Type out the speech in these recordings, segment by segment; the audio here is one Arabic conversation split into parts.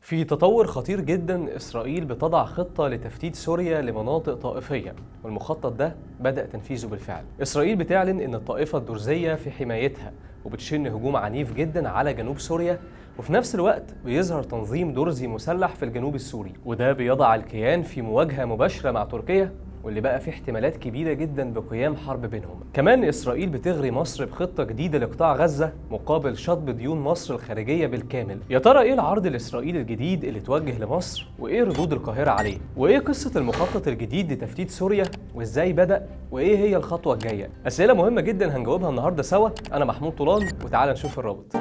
في تطور خطير جدا، إسرائيل بتضع خطة لتفتيت سوريا لمناطق طائفية، والمخطط ده بدأ تنفيذه بالفعل. إسرائيل بتعلن إن الطائفة الدرزية في حمايتها وبتشن هجوم عنيف جدا على جنوب سوريا، وفي نفس الوقت بيظهر تنظيم درزي مسلح في الجنوب السوري، وده بيضع الكيان في مواجهة مباشرة مع تركيا، واللي بقى فيه احتمالات كبيرة جدا بقيام حرب بينهم. كمان إسرائيل بتغري مصر بخطة جديدة لقطاع غزة مقابل شطب ديون مصر الخارجية بالكامل. يا ترى إيه العرض الإسرائيلي الجديد اللي توجه لمصر، وإيه ردود القاهرة عليه، وإيه قصة المخطط الجديد لتفتيت سوريا، وإزاي بدأ، وإيه هي الخطوة الجاية؟ أسئلة مهمة جدا هنجاوبها النهاردة سوا. أنا محمود طولان، وتعالى نشوف الرابط.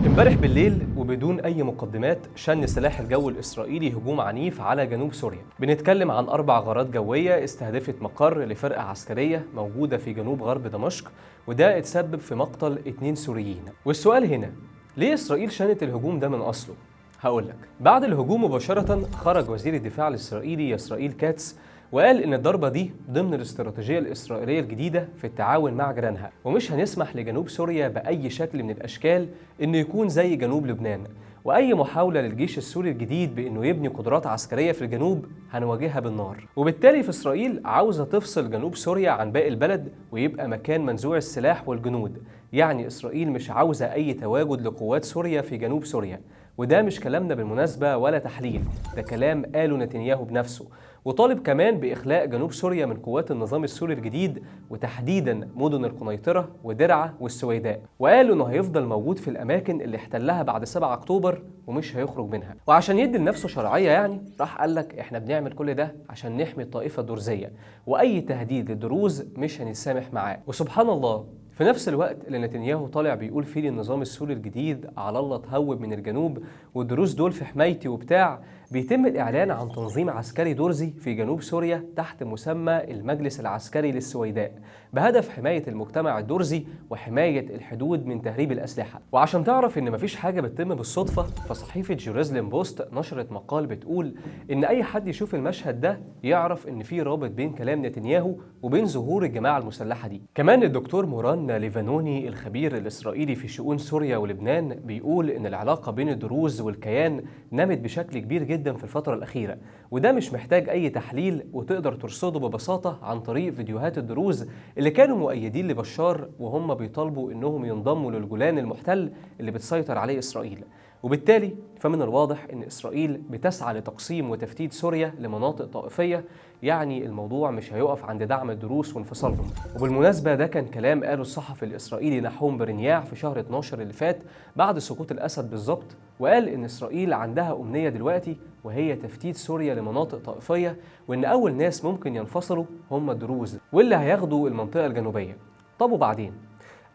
امبارح بالليل وبدون أي مقدمات شن سلاح الجو الإسرائيلي هجوم عنيف على جنوب سوريا. بنتكلم عن 4 غارات جوية استهدفت مقر لفرقة عسكرية موجودة في جنوب غرب دمشق، وده اتسبب في مقتل 2 سوريين. والسؤال هنا، ليه إسرائيل شنت الهجوم ده من أصله؟ هقولك. بعد الهجوم مباشرة خرج وزير الدفاع الإسرائيلي إسرائيل كاتس وقال إن الضربة دي ضمن الاستراتيجية الإسرائيلية الجديدة في التعاون مع جيرانها، ومش هنسمح لجنوب سوريا بأي شكل من الأشكال إنه يكون زي جنوب لبنان، وأي محاولة للجيش السوري الجديد بإنه يبني قدرات عسكرية في الجنوب هنواجهها بالنار. وبالتالي في إسرائيل عاوزة تفصل جنوب سوريا عن باقي البلد ويبقى مكان منزوع السلاح والجنود. يعني إسرائيل مش عاوزة أي تواجد لقوات سوريا في جنوب سوريا، وده مش كلامنا بالمناسبة ولا تحليل، ده كلام قاله نتنياهو بنفسه، وطالب كمان بإخلاء جنوب سوريا من قوات النظام السوري الجديد، وتحديدا مدن القنيطرة ودرعا والسويداء، وقالوا انه هيفضل موجود في الاماكن اللي احتلها بعد 7 اكتوبر ومش هيخرج منها. وعشان يدي لنفسه شرعية يعني راح قال لك احنا بنعمل كل ده عشان نحمي الطائفة الدرزية، واي تهديد للدروز مش هنسامح معاه. وسبحان الله، في نفس الوقت اللي نتنياهو طالع بيقول فيه للنظام السوري الجديد على الله تهوب من الجنوب والدروز دول في حمايتي وبتاع، بيتم الإعلان عن تنظيم عسكري درزي في جنوب سوريا تحت مسمى المجلس العسكري للسويداء، بهدف حماية المجتمع الدرزي وحماية الحدود من تهريب الأسلحة. وعشان تعرف إن مفيش حاجة بتتم بالصدفة، فصحيفة جيروزلم بوست نشرت مقال بتقول إن أي حد يشوف المشهد ده يعرف إن في رابط بين كلام نتنياهو وبين ظهور الجماعة المسلحة دي. كمان الدكتور موران ليفانوني الخبير الإسرائيلي في شؤون سوريا ولبنان بيقول إن العلاقة بين الدروز والكيان نمت بشكل كبير جدا في الفترة الأخيرة، وده مش محتاج أي تحليل، وتقدر ترصده ببساطة عن طريق فيديوهات الدروز اللي كانوا مؤيدين لبشار وهم بيطالبوا إنهم ينضموا للجولان المحتل اللي بتسيطر عليه إسرائيل. وبالتالي فمن الواضح إن إسرائيل بتسعى لتقسيم وتفتيت سوريا لمناطق طائفية، يعني الموضوع مش هيقف عند دعم الدروز وانفصالهم. وبالمناسبة ده كان كلام قاله الصحفي الإسرائيلي نحوم برنياع في شهر 12 اللي فات بعد سقوط الأسد بالظبط، وقال إن إسرائيل عندها أمنية دلوقتي وهي تفتيت سوريا لمناطق طائفية، وإن أول ناس ممكن ينفصلوا هم الدروز واللي هياخدوا المنطقة الجنوبية. طب وبعدين؟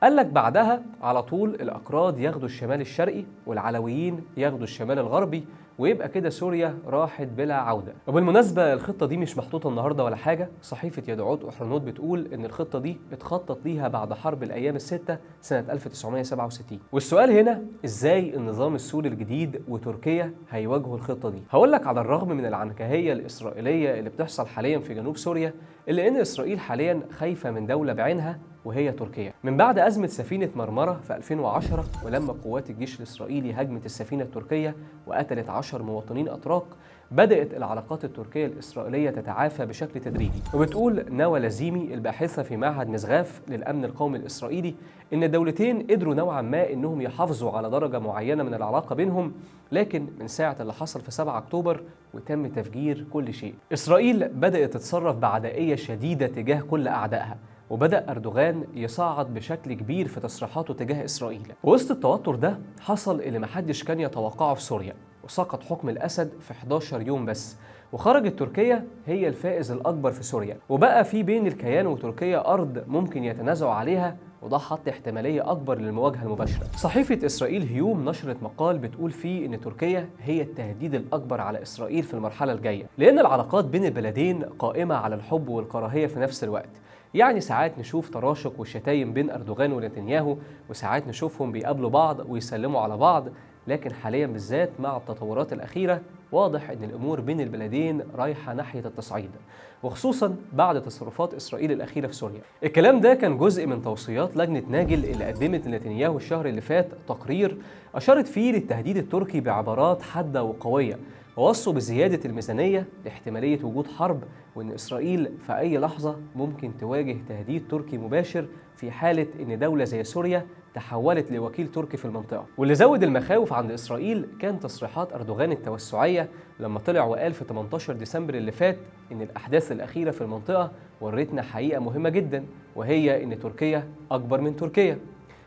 قال لك بعدها على طول الأكراد ياخدوا الشمال الشرقي والعلويين ياخدوا الشمال الغربي، ويبقى كده سوريا راحت بلا عودة. وبالمناسبة الخطة دي مش محطوطة النهاردة ولا حاجة، صحيفة يدعوت أحرنوت بتقول إن الخطة دي اتخطط ليها بعد حرب الأيام الستة سنة 1967. والسؤال هنا، إزاي النظام السوري الجديد وتركيا هيواجهوا الخطة دي؟ هقولك على الرغم من العنكهية الإسرائيلية اللي بتحصل حاليا في جنوب سوريا، إلا إن إسرائيل حاليا خايفة من دولة بعينها وهي تركيا. من بعد أزمة سفينة مرمرة في 2010، ولما قوات الجيش الإسرائيلي هاجمت السفينة التركية وقتلت 10 مواطنين أتراك، بدأت العلاقات التركية الإسرائيلية تتعافى بشكل تدريجي. وبتقول نوى لازيمي الباحثة في معهد مزغاف للأمن القومي الإسرائيلي إن الدولتين قدروا نوعا ما إنهم يحافظوا على درجة معينة من العلاقة بينهم، لكن من ساعة اللي حصل في 7 أكتوبر وتم تفجير كل شيء، إسرائيل بدأت تتصرف بعدائية شديدة تجاه كل أعدائها، وبدأ أردوغان يصعد بشكل كبير في تصريحاته تجاه إسرائيل. وسط التوتر ده حصل اللي محدش كان يتوقعه في سوريا، وسقط حكم الأسد في 11 يوم بس، وخرجت تركيا هي الفائز الأكبر في سوريا، وبقى في بين الكيان وتركيا أرض ممكن يتنازعوا عليها، وده حط احتمالية أكبر للمواجهة المباشرة. صحيفة إسرائيل هيوم نشرت مقال بتقول فيه إن تركيا هي التهديد الأكبر على إسرائيل في المرحلة الجاية، لأن العلاقات بين البلدين قائمة على الحب والكراهية في نفس الوقت. يعني ساعات نشوف تراشق وشتايم بين أردوغان ونتنياهو، وساعات نشوفهم بيقابلوا بعض ويسلموا على بعض، لكن حاليا بالذات مع التطورات الأخيرة واضح أن الأمور بين البلدين رايحة ناحية التصعيد، وخصوصا بعد تصرفات إسرائيل الأخيرة في سوريا. الكلام ده كان جزء من توصيات لجنة ناجل اللي قدمت لنتنياهو الشهر اللي فات تقرير أشارت فيه للتهديد التركي بعبارات حادة وقوية، ووصوا بزيادة الميزانية لاحتمالية وجود حرب، وإن إسرائيل في أي لحظة ممكن تواجه تهديد تركي مباشر في حالة إن دولة زي سوريا تحولت لوكيل تركي في المنطقة. واللي زود المخاوف عند إسرائيل كان تصريحات أردوغان التوسعية لما طلع وقال في 18 ديسمبر اللي فات إن الأحداث الأخيرة في المنطقة ورتنا حقيقة مهمة جدا، وهي إن تركيا أكبر من تركيا.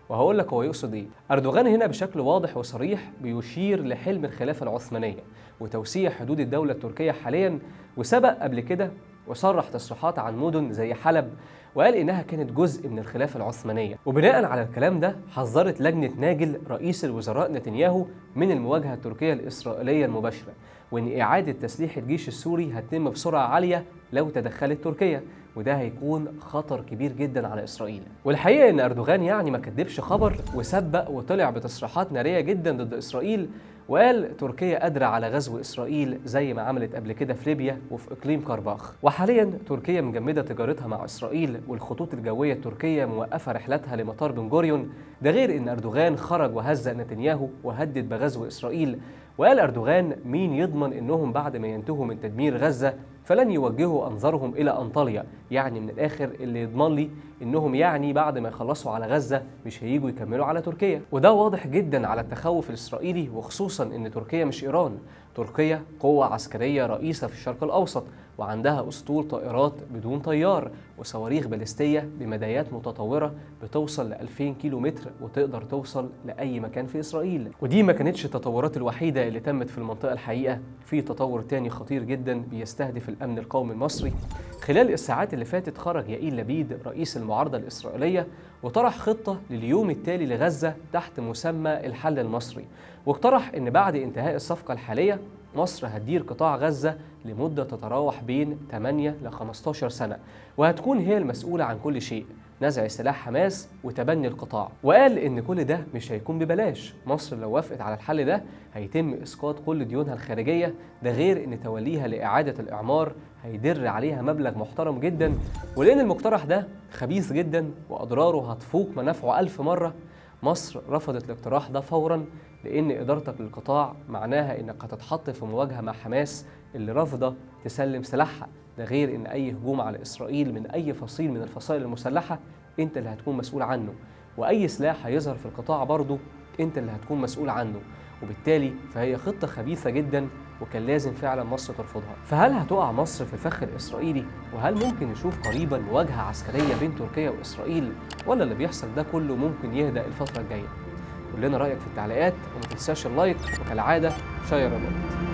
وهقول لك هو يقصد إيه. أردوغان هنا بشكل واضح وصريح بيشير لحلم الخلافة العثمانية وتوسيع حدود الدولة التركية حاليا، وسبق قبل كده وصرح تصريحات عن مدن زي حلب وقال إنها كانت جزء من الخلافة العثمانية. وبناء على الكلام ده حذرت لجنة ناجل رئيس الوزراء نتنياهو من المواجهة التركية الإسرائيلية المباشرة، وإن إعادة تسليح الجيش السوري هتتم بسرعة عالية لو تدخلت تركيا، وده هيكون خطر كبير جدا على إسرائيل. والحقيقة إن أردوغان يعني ما كدبش خبر وسبق وطلع بتصريحات نارية جدا ضد إسرائيل، وقال تركيا قادرة على غزو إسرائيل زي ما عملت قبل كده في ليبيا وفي إقليم قرباخ. وحاليا تركيا مجمدة تجارتها مع إسرائيل، والخطوط الجوية التركية موقفة رحلاتها لمطار بن غوريون. ده غير إن أردوغان خرج وهزأ نتنياهو وهدد بغزو إسرائيل، وقال أردوغان مين يضمن إنهم بعد ما ينتهوا من تدمير غزة فلن يوجهوا أنظارهم إلى أنطاليا، يعني من الآخر اللي يضمن لي إنهم يعني بعد ما يخلصوا على غزة مش هيجوا يكملوا على تركيا. وده واضح جدا على التخوف الإسرائيلي، وخصوصا إن تركيا مش إيران، تركيا قوة عسكرية رئيسة في الشرق الأوسط، وعندها أسطول طائرات بدون طيار وصواريخ باليستية بمدايات متطورة بتوصل ل 2000 كيلو متر وتقدر توصل لأي مكان في إسرائيل. ودي ما كانتش التطورات الوحيدة اللي تمت في المنطقة الحقيقة، في تطور تاني خطير جدا بيستهدف الأمن القومي المصري. خلال الساعات اللي فاتت خرج يائير لبيد رئيس المعارضة الإسرائيلية وطرح خطة لليوم التالي لغزة تحت مسمى الحل المصري، واقترح إن بعد انتهاء الصفقة الحالية مصر هتدير قطاع غزة لمدة تتراوح بين 8 ل 15 سنة، وهتكون هي المسؤولة عن كل شيء، نزع سلاح حماس وتبني القطاع. وقال إن كل ده مش هيكون ببلاش، مصر لو وافقت على الحل ده هيتم إسقاط كل ديونها الخارجية، ده غير إن توليها لإعادة الإعمار هيدر عليها مبلغ محترم جدا. ولأن المقترح ده خبيث جدا وأضراره هتفوق منافعه 1000 مرة، مصر رفضت الاقتراح ده فورا، لأن إدارتك للقطاع معناها إنك هتتحط في مواجهة مع حماس اللي رافضة تسلم سلاحها، ده غير إن أي هجوم على إسرائيل من أي فصيل من الفصائل المسلحة أنت اللي هتكون مسؤول عنه، وأي سلاح هيظهر في القطاع برضه أنت اللي هتكون مسؤول عنه. وبالتالي فهي خطة خبيثة جدا وكان لازم فعلا مصر ترفضها. فهل هتقع مصر في الفخ الإسرائيلي؟ وهل ممكن نشوف قريبا مواجهة عسكرية بين تركيا وإسرائيل؟ ولا اللي بيحصل ده كله ممكن يهدأ الفترة الجاية؟ قول لنا رأيك في التعليقات، وما تنساش اللايك، وكالعادة شير الرابط.